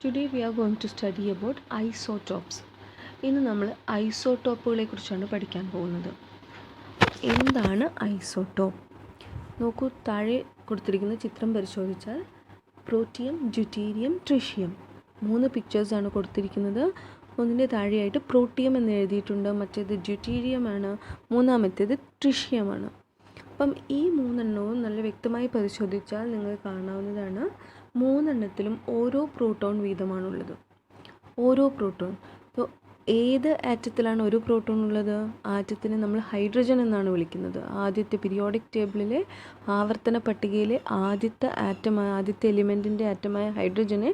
Today we are going to study about isotopes. ഇന്ന് നമ്മൾ ഐസോട്ടോപ്പുകളെ കുറിച്ചാണ് പഠിക്കാൻ പോകുന്നത്. എന്താണ് ഐസോട്ടോപ്പ്? നോക്കൂ, താഴെ കൊടുത്തിരിക്കുന്ന ചിത്രം പരിശോധിച്ചാൽ പ്രോട്ടിയം, ഡ്യൂട്ടീരിയം, ട്രിഷ്യം 3 പിക്ചേഴ്സാണ് കൊടുത്തിരിക്കുന്നത്. ഒന്നിൻ്റെ താഴെയായിട്ട് പ്രോട്ടിയം എന്ന് എഴുതിയിട്ടുണ്ട്, മറ്റേത് ഡ്യൂട്ടീരിയമാണ്, മൂന്നാമത്തേത് ട്രിഷ്യമാണ്. അപ്പം ഈ 3 എണ്ണവും നല്ല വ്യക്തമായി പരിശോധിച്ചാൽ നിങ്ങൾക്ക് കാണാവുന്നതാണ്, 3 എണ്ണത്തിലും ഓരോ പ്രോട്ടോൺ വീതമാണുള്ളത്. ഓരോ പ്രോട്ടോൺ. ഇപ്പോൾ ഏത് ആറ്റത്തിലാണ് ഒരു പ്രോട്ടോൺ ഉള്ളത്? ആറ്റത്തിനെ നമ്മൾ ഹൈഡ്രജൻ എന്നാണ് വിളിക്കുന്നത്. ആദ്യത്തെ പീരിയോഡിക് ടേബിളിലെ ആവർത്തന പട്ടികയിലെ ആദ്യത്തെ എലിമെൻറ്റിൻ്റെ ആറ്റമായ ഹൈഡ്രജനെ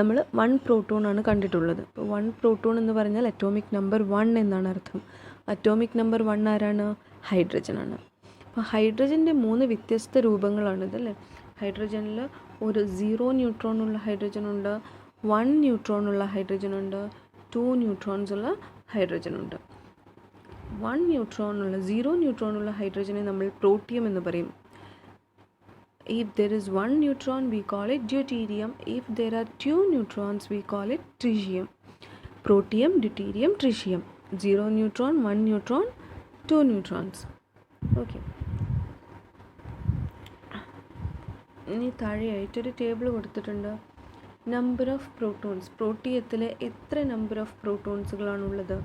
നമ്മൾ 1 പ്രോട്ടോണാണ് കണ്ടിട്ടുള്ളത്. 1 പ്രോട്ടോൺ എന്ന് പറഞ്ഞാൽ അറ്റോമിക് നമ്പർ 1 എന്നാണ് അർത്ഥം. അറ്റോമിക് നമ്പർ 1 ആരാണ്? ഹൈഡ്രജനാണ്. അപ്പോൾ ഹൈഡ്രജൻ്റെ 3 വ്യത്യസ്ത രൂപങ്ങളാണിത് അല്ലേ. ഹൈഡ്രജനിൽ ഒരു 0 ന്യൂട്രോൺ ഉള്ള ഹൈഡ്രജനുണ്ട്, 1 ന്യൂട്രോൺ ഉള്ള ഹൈഡ്രജനുണ്ട്, 2 ന്യൂട്രോൺസ് ഉള്ള ഹൈഡ്രജനുണ്ട്. 0 ന്യൂട്രോൺ ഉള്ള ഹൈഡ്രജനെ നമ്മൾ പ്രോട്ടിയം എന്ന് പറയും. If there is 1 neutron, we call it deuterium. If there are 2 neutrons, we call it tritium. Protium, deuterium, tritium. 0 neutron, 1 neutron, 2 neutrons. Okay. ഇനി താഴെയായിട്ടൊരു ടേബിൾ കൊടുത്തിട്ടുണ്ട്. Number of protons. പ്രോട്ടിയത്തിൽ എത്ര നമ്പർ ഓഫ് പ്രോട്ടോൺസുകളാണുള്ളത്?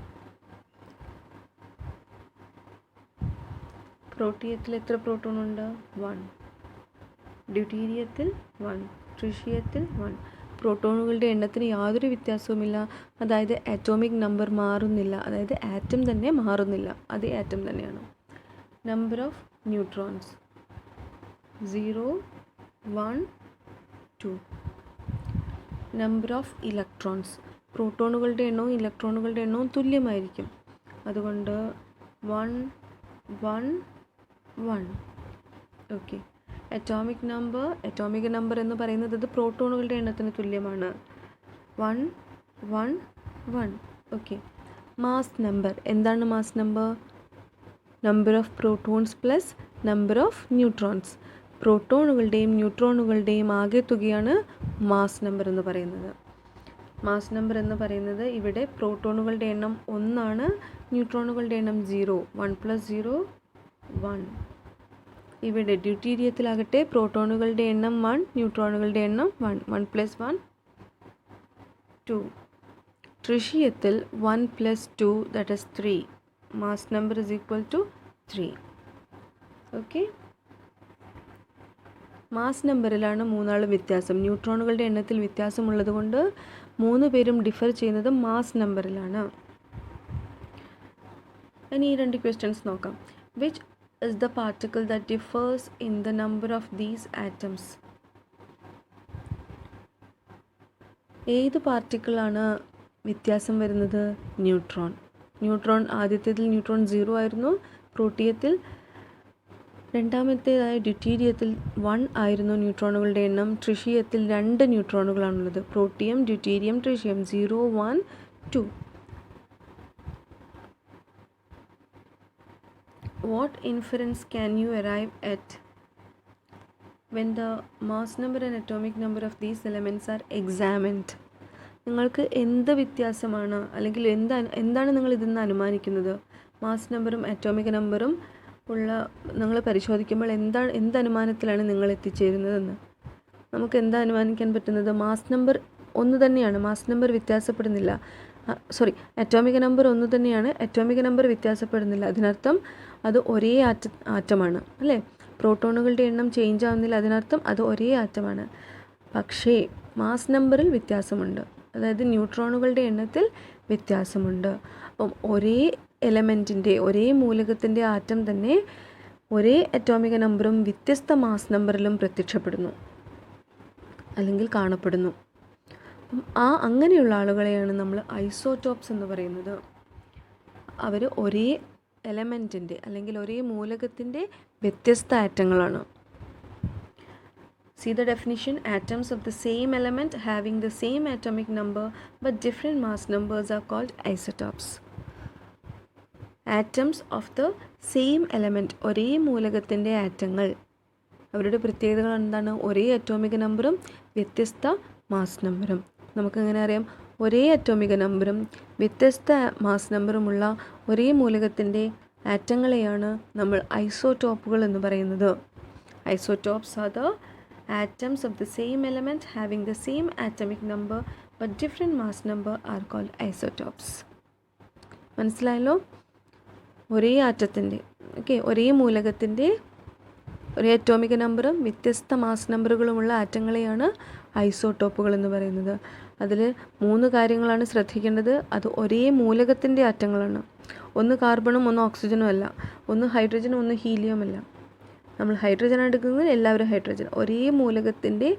പ്രോട്ടിയത്തിൽ എത്ര പ്രോട്ടോൺ ഉണ്ട്? 1. ഡ്യൂട്ടീരിയത്തിൽ 1, ട്രിഷ്യത്തിൽ 1. പ്രോട്ടോണുകളുടെ എണ്ണത്തിന് യാതൊരു വ്യത്യാസവുമില്ല. അതായത് അറ്റോമിക് നമ്പർ മാറുന്നില്ല, അതായത് ആറ്റം തന്നെ മാറുന്നില്ല, അതേ ആറ്റം തന്നെയാണ്. Number of neutrons 0, 1, 2. Number of electrons. പ്രോട്ടോണുകളുടെ എണ്ണവും ഇലക്ട്രോണുകളുടെ എണ്ണവും തുല്യമായിരിക്കും. അതുകൊണ്ട് 1, 1, 1. ഓക്കെ. അറ്റോമിക് നമ്പർ എന്ന് പറയുന്നത് ഇത് പ്രോട്ടോണുകളുടെ എണ്ണത്തിന് തുല്യമാണ്. 1, 1, 1. ഓക്കെ. Mass number. എന്താണ് mass number? Number of protons plus number of neutrons. പ്രോട്ടോണുകളുടെയും ന്യൂട്രോണുകളുടെയും ആകെ തുകയാണ് മാസ് നമ്പർ എന്ന് പറയുന്നത്. മാസ് നമ്പർ എന്ന് പറയുന്നത് ഇവിടെ പ്രോട്ടോണുകളുടെ എണ്ണം 1 ആണ്, ന്യൂട്രോണുകളുടെ എണ്ണം 0. 1 + 0, 1. ഇവിടെ ഡ്യൂട്ടീരിയത്തിലാകട്ടെ പ്രോട്ടോണുകളുടെ എണ്ണം 1, ന്യൂട്രോണുകളുടെ എണ്ണം 1. 1 + 1, 2. ട്രിഷ്യത്തിൽ 1 + 2, that is 3. Mass number is equal to 3. Okay. Mass നമ്പറിലാണ് 3 വ്യത്യാസം. ന്യൂട്രോണുകളുടെ എണ്ണത്തിൽ വ്യത്യാസമുള്ളത് കൊണ്ട് 3 പേരും ഡിഫർ ചെയ്യുന്നത് മാസ് നമ്പറിലാണ്. ഇനി ഈ 2 ക്വസ്റ്റ്യൻസ് നോക്കാം. Which is the particle that differs in the number of these atoms? ഏത് പാർട്ടിക്കിളാണ് വ്യത്യാസം വരുന്നത്? ന്യൂട്രോൺ. ആദ്യത്തേതിൽ ന്യൂട്രോൺ 0 ആയിരുന്നു. പ്രോട്ടിയത്തിൽ രണ്ടാമത്തേതായ ഡ്യൂട്ടീരിയത്തിൽ 1 ആയിരുന്നു ന്യൂട്രോണുകളുടെ എണ്ണം. ട്രിഷ്യത്തിൽ 2 ന്യൂട്രോണുകളാണുള്ളത്. Protium, deuterium, tritium 0, 1, 2. What inference can you arrive at when the mass number and atomic number of these elements are examined? നിങ്ങൾക്ക് എന്ത് വ്യത്യാസമാണ്, അല്ലെങ്കിൽ എന്താണ് നിങ്ങൾ ഇതിൽ നിന്ന് അനുമാനിക്കുന്നത്? മാസ് നമ്പറും അറ്റോമിക് നമ്പറും ഉള്ള നിങ്ങൾ പരിശോധിക്കുമ്പോൾ എന്ത് അനുമാനത്തിലാണ് നിങ്ങൾ എത്തിച്ചേരുന്നതെന്ന് നമുക്ക് എന്താ അനുമാനിക്കാൻ പറ്റുന്നത്? മാസ് നമ്പർ ഒന്ന് തന്നെയാണ്, മാസ് നമ്പർ വ്യത്യാസപ്പെടുന്നില്ല. അറ്റോമിക് നമ്പർ ഒന്ന് തന്നെയാണ്, അറ്റോമിക് നമ്പർ വ്യത്യാസപ്പെടുന്നില്ല. അതിനർത്ഥം അത് ഒരേ ആറ്റമാണ് അല്ലേ. പ്രോട്ടോണുകളുടെ എണ്ണം ചേഞ്ച് ആവുന്നില്ല, അതിനർത്ഥം അത് ഒരേ ആറ്റമാണ്. പക്ഷേ മാസ് നമ്പറിൽ വ്യത്യാസമുണ്ട്, അതായത് ന്യൂട്രോണുകളുടെ എണ്ണത്തിൽ വ്യത്യാസമുണ്ട്. അപ്പം ഒരേ എലമെൻറ്റിൻ്റെ, ഒരേ മൂലകത്തിൻ്റെ ആറ്റം തന്നെ ഒരേ അറ്റോമിക് നമ്പറും വ്യത്യസ്ത മാസ് നമ്പറിലും പ്രത്യക്ഷപ്പെടുന്നു അല്ലെങ്കിൽ കാണപ്പെടുന്നു. അപ്പം അങ്ങനെയുള്ള ആളുകളെയാണ് നമ്മൾ ഐസോടോപ്സ് എന്ന് പറയുന്നത്. അവർ ഒരേ എലമെൻറ്റിൻ്റെ അല്ലെങ്കിൽ ഒരേ മൂലകത്തിൻ്റെ വ്യത്യസ്ത ആറ്റങ്ങളാണ്. See the definition. Atoms of the same element having the same atomic number but different mass numbers are called isotopes. Atoms of the same element, ഒരേ മൂലകത്തിൻ്റെ ആറ്റങ്ങൾ, അവരുടെ പ്രത്യേകതകൾ എന്താണ്? ഒരേ അറ്റോമിക് നമ്പറും വ്യത്യസ്ത മാസ് നമ്പറും. നമുക്കെങ്ങനെ അറിയാം? ഒരേ അറ്റോമിക നമ്പറും വ്യത്യസ്ത മാസ് നമ്പറുമുള്ള ഒരേ മൂലകത്തിൻ്റെ ആറ്റങ്ങളെയാണ് നമ്മൾ ഐസോടോപ്പുകൾ എന്ന് പറയുന്നത്. Isotopes are the atoms of the same element having the same atomic number but different mass number are called isotopes. മനസ്സിലായല്ലോ? ഒരേ ആറ്റത്തിൻ്റെ ഒരേ മൂലകത്തിൻ്റെ ഒരേ അറ്റോമിക നമ്പറും വ്യത്യസ്ത മാസ് നമ്പറുകളുമുള്ള ആറ്റങ്ങളെയാണ് ഐസോടോപ്പുകൾ എന്ന് പറയുന്നത്. അതിൽ 3 കാര്യങ്ങളാണ് ശ്രദ്ധിക്കേണ്ടത്. അത് ഒരേ മൂലകത്തിൻ്റെ ആറ്റങ്ങളാണ്. ഒന്ന് കാർബണും ഒന്ന് ഓക്സിജനും അല്ല, ഒന്ന് ഹൈഡ്രജനും ഒന്ന് ഹീലിയം അല്ല. നമ്മൾ ഹൈഡ്രജൻ എടുക്കുന്നത് എല്ലാവരും ഹൈഡ്രജൻ. ഒരേ മൂലകത്തിൻ്റെ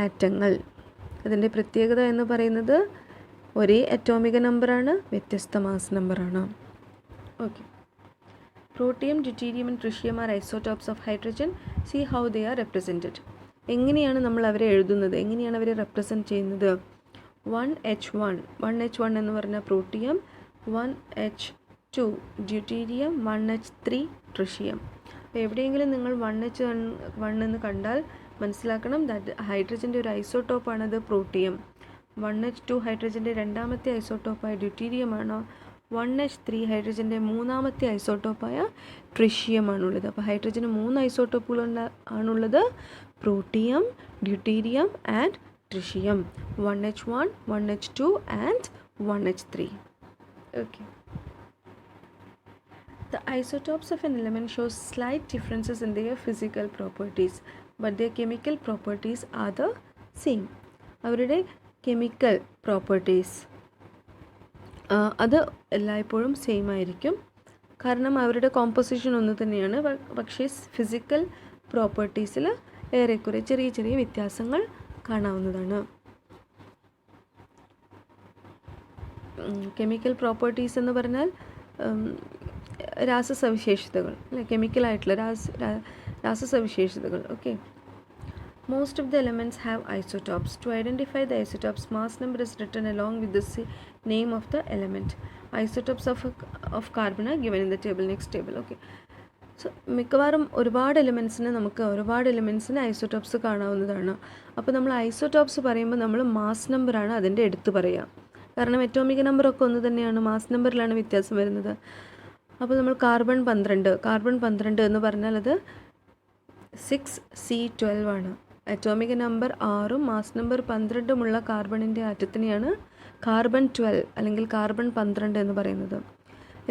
ആറ്റങ്ങൾ. അതിൻ്റെ പ്രത്യേകത എന്ന് പറയുന്നത് ഒരേ അറ്റോമിക നമ്പറാണ്, വ്യത്യസ്ത മാസ് നമ്പറാണ്. Okay. Protium, deuterium and tritium are isotopes of hydrogen. See how they are represented. എങ്ങനെയാണ് നമ്മൾ അവരെ എഴുതുന്നത്, എങ്ങനെയാണ് അവരെ റെപ്രസെൻറ്റ് ചെയ്യുന്നത്? 1H1 എന്ന് പറഞ്ഞാൽ protium, 1H2 deuterium, 1H3 tritium. അപ്പോൾ എവിടെയെങ്കിലും നിങ്ങൾ 1H1 എന്ന് കണ്ടാൽ മനസ്സിലാക്കണം ദാറ്റ് ഹൈഡ്രജൻ്റെ ഒരു ഐസോടോപ്പാണത് പ്രോട്ടിയം. 1H2 ഹൈഡ്രജൻ്റെ രണ്ടാമത്തെ ഐസോടോപ്പായ ഡ്യൂട്ടീരിയമാണ്. 1H3 ഹൈഡ്രജൻ്റെ മൂന്നാമത്തെ ഐസോടോപ്പായ ട്രിഷ്യമാണുള്ളത്. അപ്പോൾ ഹൈഡ്രജന് 3 ഐസോടോപ്പുകൾ ആണുള്ളത്: protium, deuterium and tritium. 1H1, 1H2 and 1H3. Okay. The isotopes of an element show slight differences in their physical properties, but their chemical properties are the same. അവരുടെ chemical properties അത് എല്ലായ്പ്പോഴും same ആയിരിക്കും. കാരണം അവരുടെ composition ഒന്ന് തന്നെയാണ്. പക്ഷേ physical പ്രോപ്പർട്ടീസിൽ ഏറെക്കുറെ ചെറിയ ചെറിയ വ്യത്യാസങ്ങൾ കാണാവുന്നതാണ്. കെമിക്കൽ പ്രോപ്പർട്ടീസ് എന്ന് പറഞ്ഞാൽ രാസസവിശേഷതകൾ, അല്ലെ? കെമിക്കലായിട്ടുള്ള രാസസവിശേഷതകൾ. Okay. Most of the elements have isotopes. To identify the isotopes, mass number is written along with the name of the element. Isotopes of carbon are given in the table, next table. Okay. So മിക്കവാറും ഒരുപാട് എലിമെൻസിന് isotopes കാണാവുന്നതാണ്. അപ്പോൾ നമ്മൾ isotopes പറയുമ്പോൾ നമ്മൾ mass നമ്പറാണ് അതിൻ്റെ എടുത്ത് പറയുക. കാരണം അറ്റോമിക നമ്പറൊക്കെ ഒന്ന് തന്നെയാണ്, മാസ് നമ്പറിലാണ് വ്യത്യാസം വരുന്നത്. അപ്പോൾ നമ്മൾ കാർബൺ 12 എന്ന് പറഞ്ഞാൽ അത് 6C12 ആണ്. അറ്റോമിക നമ്പർ 6ഉം മാസ് നമ്പർ 12ഉമുള്ള കാർബണിൻ്റെ ആറ്റത്തിനെയാണ് കാർബൺ 12 അല്ലെങ്കിൽ കാർബൺ 12 എന്ന് പറയുന്നത്.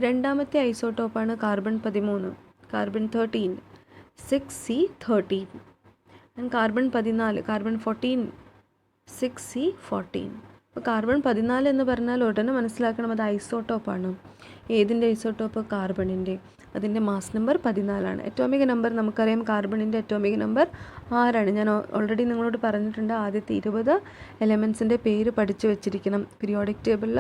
രണ്ടാമത്തെ ഐസോടോപ്പാണ് carbon 13, carbon 13, 6C13. And carbon 14, carbon 14, 6C14. അപ്പോൾ കാർബൺ 14 എന്ന് പറഞ്ഞാൽ ഉടനെ മനസ്സിലാക്കണം അത് ഐസോടോപ്പാണ്. ഏതിൻ്റെ ഐസോടോപ്പ്? കാർബണിൻ്റെ. അതിൻ്റെ മാസ് നമ്പർ 14ആണ്. അറ്റോമിക നമ്പർ നമുക്കറിയാം, കാർബണിൻ്റെ അറ്റോമിക നമ്പർ 6ആണ്. ഞാൻ ഓൾറെഡി നിങ്ങളോട് പറഞ്ഞിട്ടുണ്ട്, ആദ്യത്തെ 20 എലമെൻസിൻ്റെ പേര് പഠിച്ചു വെച്ചിരിക്കണം. പീരിയോഡിക് ടേബിളിൽ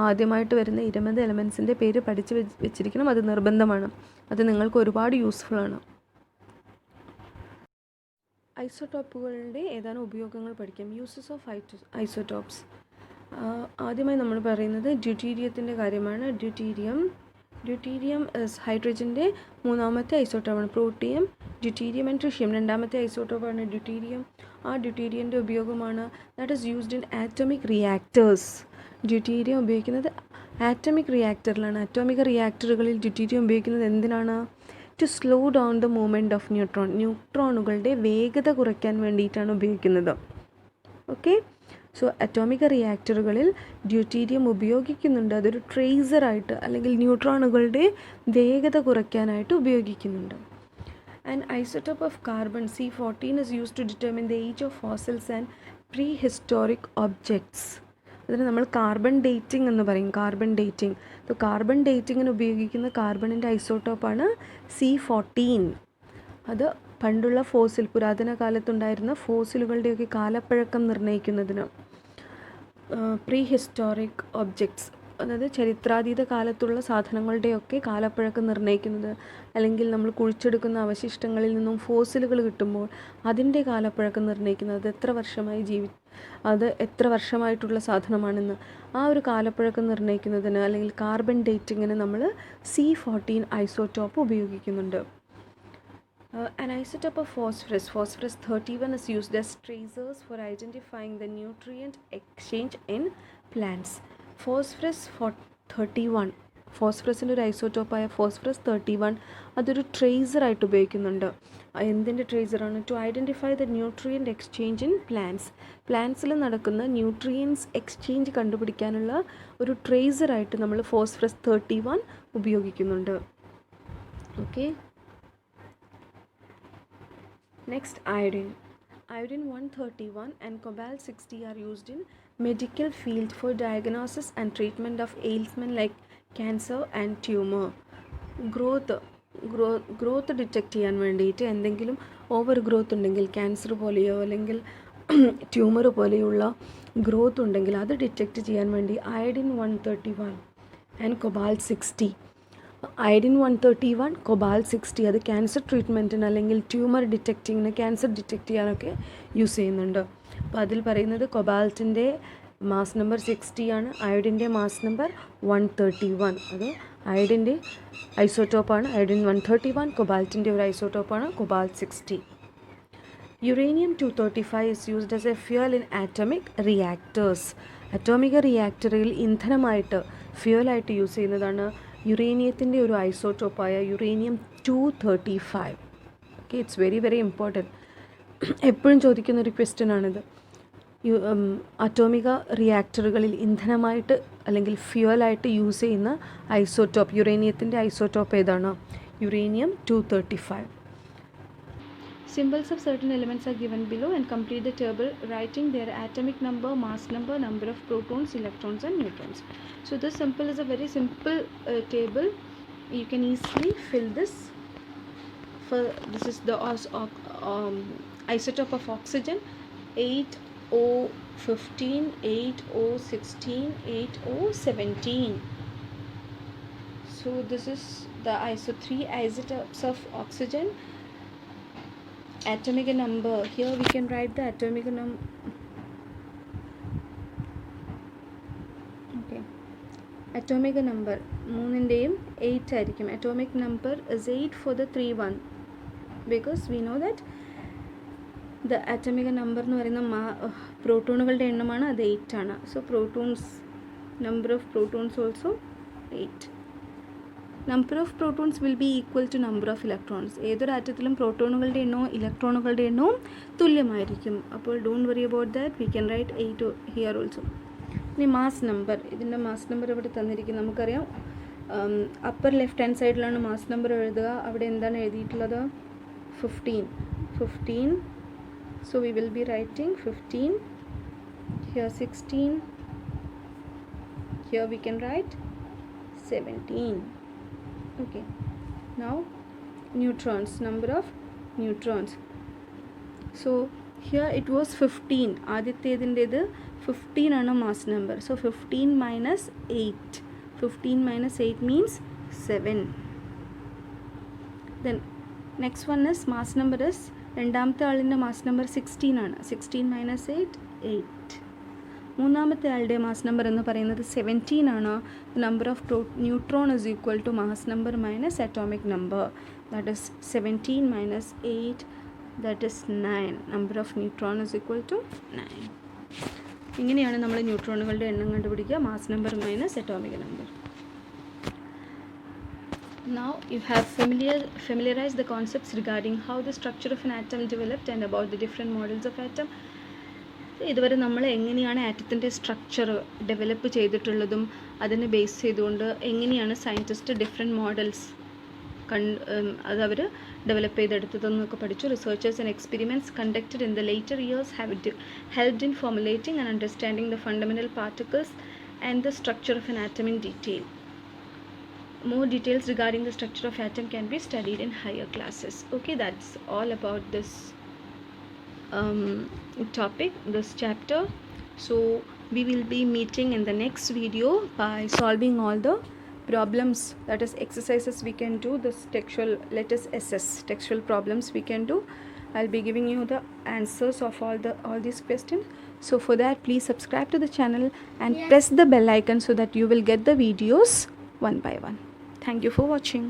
ആദ്യമായിട്ട് വരുന്ന 20 എലമെൻസിൻ്റെ പേര് പഠിച്ചു വെച്ചിരിക്കണം. അത് നിർബന്ധമാണ്. അത് നിങ്ങൾക്ക് ഒരുപാട് യൂസ്ഫുള്ളാണ്. ഐസോടോപ്പുകളുടെ ഏതാനും ഉപയോഗങ്ങൾ പഠിക്കാം. Uses of isotopes. ആദ്യമായി നമ്മൾ പറയുന്നത് ഡ്യൂട്ടീരിയത്തിൻ്റെ കാര്യമാണ്. ഡ്യൂട്ടീരിയം ഹൈഡ്രജൻ്റെ മൂന്നാമത്തെ ഐസോട്ടോപ്പാണ്. പ്രോട്ടിയം, ഡ്യൂട്ടീരിയം ആൻഡ് ട്രിഷ്യം രണ്ടാമത്തെ ഐസോട്ടോപ്പാണ് ഡ്യൂട്ടീരിയം. ആ ഡ്യൂട്ടീരിയൻ്റെ ഉപയോഗമാണ് that is used in atomic reactors. Deuterium ഉപയോഗിക്കുന്നത് ആറ്റോമിക് റിയാക്ടറിലാണ്. ആറ്റോമിക റിയാക്ടറുകളിൽ ഡ്യൂട്ടീരിയം ഉപയോഗിക്കുന്നത് എന്തിനാണ്? To slow down the movement of ന്യൂട്രോണുകളുടെ വേഗത കുറയ്ക്കാൻ വേണ്ടിയിട്ടാണ് ഉപയോഗിക്കുന്നത്. ഓക്കെ. സോ അറ്റോമിക റിയാക്ടറുകളിൽ ഡ്യൂട്ടീരിയം ഉപയോഗിക്കുന്നുണ്ട്. അതൊരു ട്രേസറായിട്ട് അല്ലെങ്കിൽ ന്യൂട്രോണുകളുടെ വേഗത കുറയ്ക്കാനായിട്ട് ഉപയോഗിക്കുന്നുണ്ട്. And isotope of carbon C14 is used to determine the age of fossils and prehistoric objects. അതിന് നമ്മൾ കാർബൺ ഡേറ്റിംഗ് എന്ന് പറയും. Carbon dating. അപ്പോൾ കാർബൺ ഡേറ്റിങ്ങിന് ഉപയോഗിക്കുന്ന കാർബണിൻ്റെ ഐസോടോപ്പാണ് C14. അത് പണ്ടുള്ള പുരാതന കാലത്തുണ്ടായിരുന്ന ഫോസിലുകളുടെയൊക്കെ കാലപ്പഴക്കം നിർണ്ണയിക്കുന്നതിന്. പ്രീ ഹിസ്റ്റോറിക് ഒബ്ജക്ട്സ്, അതായത് ചരിത്രാതീത കാലത്തുള്ള സാധനങ്ങളുടെയൊക്കെ കാലപ്പഴക്കം നിർണ്ണയിക്കുന്നത്, അല്ലെങ്കിൽ നമ്മൾ കുഴിച്ചെടുക്കുന്ന അവശിഷ്ടങ്ങളിൽ നിന്നും ഫോസിലുകൾ കിട്ടുമ്പോൾ അതിൻ്റെ കാലപ്പഴക്കം നിർണ്ണയിക്കുന്നത്, അത് എത്ര വർഷമായിട്ടുള്ള സാധനമാണെന്ന് ആ ഒരു കാലപ്പഴക്കം നിർണ്ണയിക്കുന്നതിന് അല്ലെങ്കിൽ കാർബൺ ഡേറ്റിങ്ങിന് നമ്മൾ C14 ഐസോടോപ്പ് ഉപയോഗിക്കുന്നുണ്ട്. An isotope of phosphorus, phosphorus 31, is used as tracers for identifying the nutrient exchange in plants. Phosphorus 31, ഫോസ്ഫറസിൻ്റെ ഒരു ഐസോട്ടോപ്പായ ഫോസ്ഫറസ് 31 അതൊരു ട്രേസറായിട്ട് ഉപയോഗിക്കുന്നുണ്ട്. എന്തിൻ്റെ ട്രേസറാണ്? To identify the nutrient exchange in plants. പ്ലാന്റ്സിൽ നടക്കുന്ന ന്യൂട്രിയൻസ് എക്സ്ചേഞ്ച് കണ്ടുപിടിക്കാനുള്ള ഒരു ട്രേസറായിട്ട് നമ്മൾ ഫോസ്ഫറസ് 31 ഉപയോഗിക്കുന്നുണ്ട്. Okay. Next, iodine. Iodine 131 and cobalt 60 are used in medical field for diagnosis and treatment of ailments like cancer and tumor. Growth detect ചെയ്യാൻ വേണ്ടിയിട്ട് എന്തെങ്കിലും over growth ഉണ്ടെങ്കിൽ, ക്യാൻസർ പോലെയോ അല്ലെങ്കിൽ ട്യൂമർ പോലെയുള്ള ഗ്രോത്ത് ഉണ്ടെങ്കിൽ അത് ഡിറ്റക്റ്റ് ചെയ്യാൻ വേണ്ടി iodine 131 and cobalt 60. Iodine 131, cobalt 60 അത് ക്യാൻസർ ട്രീറ്റ്മെൻറ്റിന് അല്ലെങ്കിൽ ട്യൂമർ ഡിറ്റക്റ്റിങ്ങിന്, ക്യാൻസർ ഡിറ്റക്റ്റ് ചെയ്യാനൊക്കെ യൂസ് ചെയ്യുന്നുണ്ട്. അപ്പോൾ അതിൽ പറയുന്നത് കൊബാൾട്ടിൻ്റെ മാസ് നമ്പർ 60 ആണ്, അയഡിൻ്റെ മാസ് നമ്പർ 131. അത് അയഡിൻ്റെ ഐസോട്ടോപ്പാണ് അയഡിൻ 131, കൊബാൾട്ടിൻ്റെ ഒരു ഐസോട്ടോപ്പാണ് cobalt 60. Uranium 235 is used as a fuel in atomic reactors. അറ്റോമിക റിയാക്ടറിൽ ഇന്ധനമായിട്ട് ഫ്യൂവലായിട്ട് യൂസ് ചെയ്യുന്നതാണ് യുറേനിയത്തിൻ്റെ ഒരു ഐസോട്ടോപ്പായ uranium 235. Okay, it's very very important. എപ്പോഴും ചോദിക്കുന്നൊരു ക്വസ്റ്റ്യനാണിത്. അറ്റോമിക റിയാക്ടറുകളിൽ ഇന്ധനമായിട്ട് അല്ലെങ്കിൽ ഫ്യൂവലായിട്ട് യൂസ് ചെയ്യുന്ന ഐസോട്ടോപ്പ്, യുറേനിയത്തിൻ്റെ ഐസോട്ടോപ്പ് ഏതാണ്? Uranium 235. Symbols of certain elements are given below and complete the table writing their atomic number, mass number, number of protons, electrons and neutrons. So this symbol is a very simple table. You can easily fill this. This is the isotope of oxygen 8O15, 8O16, 8O17. So this is the 3 isotopes of oxygen. Atomic number, here we can write the atomic number. Okay, atomic number മൂന്നിൻ്റെയും 8 ആയിരിക്കും. Atomic number is 8 for the 3 because we know that the atomic number എന്ന് പറയുന്ന പ്രോട്ടോണുകളുടെ എണ്ണമാണ്, അത് 8 ആണ്. So protons, number of protons also 8. Number of protons will be equal to number of electrons. ഏതൊരു ആറ്റത്തിലും പ്രോട്ടോണുകളുടെ എണ്ണവും ഇലക്ട്രോണുകളുടെ എണ്ണവും തുല്യമായിരിക്കും. അപ്പോൾ don't worry about that, we can write 8 here also. ഇനി മാസ് നമ്പർ, ഇതിൻ്റെ മാസ് നമ്പർ ഇവിടെ തന്നിരിക്കും. നമുക്കറിയാം അപ്പർ ലെഫ്റ്റ് ഹാൻഡ് സൈഡിലാണ് മാസ് നമ്പർ എഴുതുക. അവിടെ എന്താണ് എഴുതിയിട്ടുള്ളത്? 15. So we will be writing 15. Here 16. Here we can write 17. Okay, now neutrons, number of neutrons. So here it was 15. ആദ്യത്തേതിൻ്റേത് 15 ആണ് mass number. So 15 minus 8. 15 minus 8 means 7. Then next one is mass number is, രണ്ടാമത്തെ ആളിൻ്റെ mass number 16 ആണ്. 16 minus 8, 8. മൂന്നാമത്തെ ആളുടെ mass number എന്ന് പറയുന്നത് 17 ആണ്. Number of neutron is equal to mass number minus atomic number. That is 17 minus 8, that is 9. Number of neutron is equal to 9. ഇങ്ങനെയാണ് നമ്മൾ ന്യൂട്രോണുകളുടെ എണ്ണം കണ്ടുപിടിക്കുക, mass number minus atomic number. Now you have familiarized the concepts regarding how the structure of an atom developed and about the different models of atom. ഇതുവരെ നമ്മൾ എങ്ങനെയാണ് ആറ്റത്തിൻ്റെ structure develop ചെയ്തിട്ടുള്ളതും അതിനെ base ചെയ്തുകൊണ്ട് എങ്ങനെയാണ് സയൻറ്റിസ്റ്റ് ഡിഫറെൻറ്റ് മോഡൽസ് അത് അവർ develop ചെയ്തെടുത്തതെന്നൊക്കെ പഠിച്ചു. Researchers and experiments conducted in the later years have helped in formulating and understanding the fundamental particles and the structure of an atom in detail. More details regarding the structure of atom can be studied in higher classes. Okay, that's all about this topic, this chapter. So we will be meeting in the next video by solving all the problems, that is exercises we can do, this textual, let us assess textual problems we can do. I'll be giving you the answers of all these questions. So for that, please subscribe to the channel and press the bell icon so that you will get the videos one by one. Thank you for watching.